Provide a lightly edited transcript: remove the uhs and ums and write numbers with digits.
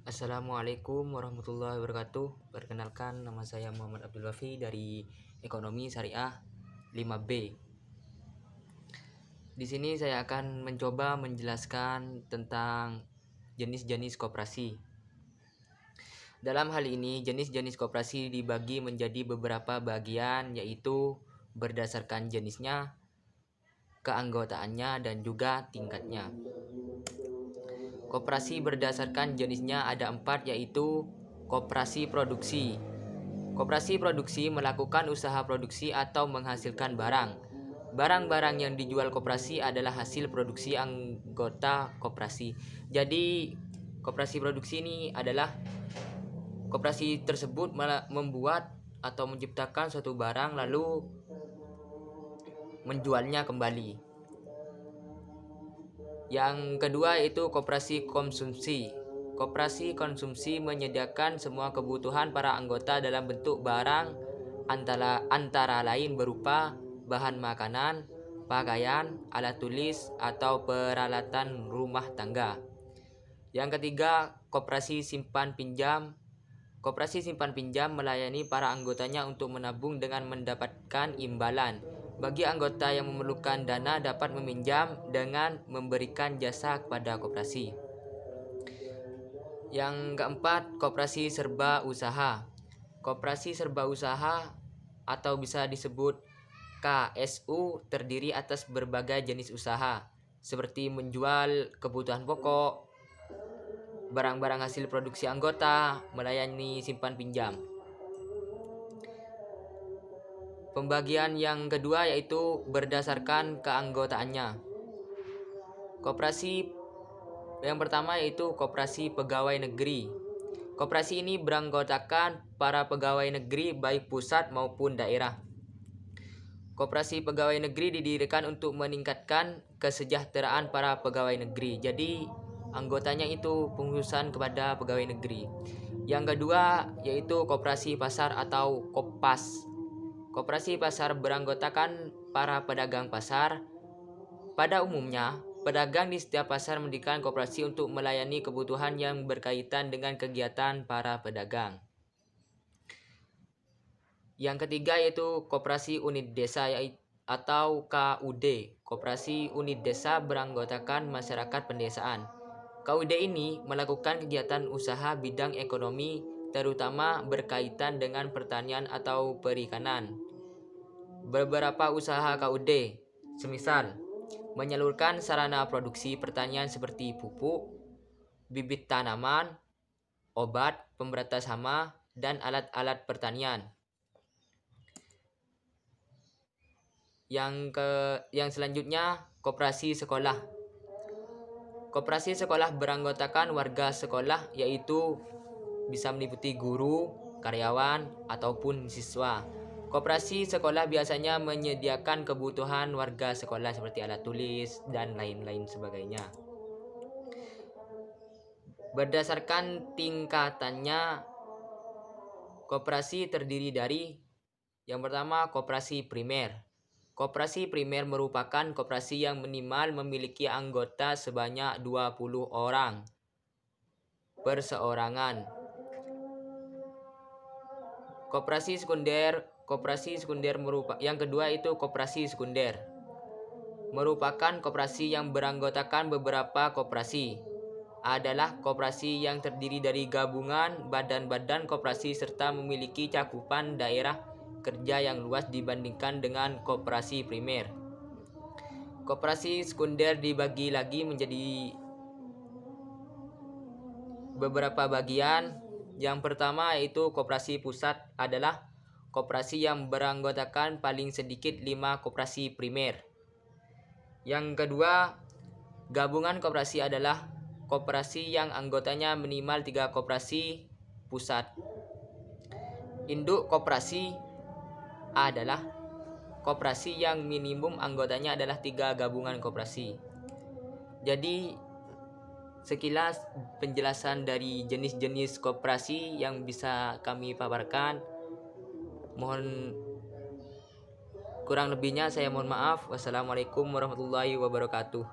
Assalamualaikum warahmatullahi wabarakatuh. Perkenalkan, nama saya Muhammad Abdul Wafi dari Ekonomi Syariah 5B. Di sini saya akan mencoba menjelaskan tentang jenis-jenis koperasi. Dalam hal ini, jenis-jenis koperasi dibagi menjadi beberapa bagian, yaitu berdasarkan jenisnya, keanggotaannya, dan juga tingkatnya. Koperasi berdasarkan jenisnya ada 4, yaitu koperasi produksi. Koperasi produksi melakukan usaha produksi atau menghasilkan barang. Barang-barang yang dijual koperasi adalah hasil produksi anggota koperasi. Jadi, koperasi produksi ini adalah koperasi tersebut membuat atau menciptakan suatu barang lalu menjualnya kembali. Yang kedua yaitu koperasi konsumsi. Koperasi konsumsi menyediakan semua kebutuhan para anggota dalam bentuk barang antara lain berupa bahan makanan, pakaian, alat tulis, atau peralatan rumah tangga. Yang ketiga, koperasi simpan pinjam. Koperasi simpan pinjam melayani para anggotanya untuk menabung dengan mendapatkan imbalan. Bagi anggota yang memerlukan dana dapat meminjam dengan memberikan jasa kepada koperasi. Yang keempat, koperasi serba usaha. Koperasi serba usaha atau bisa disebut KSU terdiri atas berbagai jenis usaha seperti menjual kebutuhan pokok, barang-barang hasil produksi anggota, melayani simpan pinjam. Pembagian yang kedua yaitu berdasarkan keanggotaannya. Koperasi yang pertama yaitu koperasi pegawai negeri. Koperasi ini beranggotakan para pegawai negeri baik pusat maupun daerah. Koperasi pegawai negeri didirikan untuk meningkatkan kesejahteraan para pegawai negeri. Jadi anggotanya itu pengurusan kepada pegawai negeri. Yang kedua yaitu koperasi pasar atau Kopas. Koperasi pasar beranggotakan para pedagang pasar. Pada umumnya, pedagang di setiap pasar mendirikan koperasi untuk melayani kebutuhan yang berkaitan dengan kegiatan para pedagang. Yang ketiga yaitu koperasi unit desa atau KUD. Koperasi unit desa beranggotakan masyarakat pedesaan. KUD ini melakukan kegiatan usaha bidang ekonomi terutama berkaitan dengan pertanian atau perikanan. Beberapa usaha KUD, semisal menyalurkan sarana produksi pertanian seperti pupuk, bibit tanaman, obat pemberantas hama, dan alat-alat pertanian. Yang selanjutnya, koperasi sekolah. Koperasi sekolah beranggotakan warga sekolah, yaitu bisa meliputi guru, karyawan, ataupun siswa. Koperasi sekolah biasanya menyediakan kebutuhan warga sekolah seperti alat tulis dan lain-lain sebagainya. Berdasarkan tingkatannya, koperasi terdiri dari yang pertama, koperasi primer. Koperasi primer merupakan koperasi yang minimal memiliki anggota sebanyak 20 orang perseorangan. Koperasi sekunder yang kedua itu koperasi sekunder. Merupakan koperasi yang beranggotakan beberapa koperasi. Adalah koperasi yang terdiri dari gabungan badan-badan koperasi serta memiliki cakupan daerah kerja yang luas dibandingkan dengan koperasi primer. Koperasi sekunder dibagi lagi menjadi beberapa bagian. Yang pertama yaitu koperasi pusat adalah koperasi yang beranggotakan paling sedikit 5 koperasi primer. Yang kedua, gabungan koperasi adalah koperasi yang anggotanya minimal 3 koperasi pusat. Induk koperasi adalah koperasi yang minimum anggotanya adalah 3 gabungan koperasi. Jadi sekilas penjelasan dari jenis-jenis koperasi yang bisa kami paparkan. Mohon kurang lebihnya saya mohon maaf. Wassalamualaikum warahmatullahi wabarakatuh.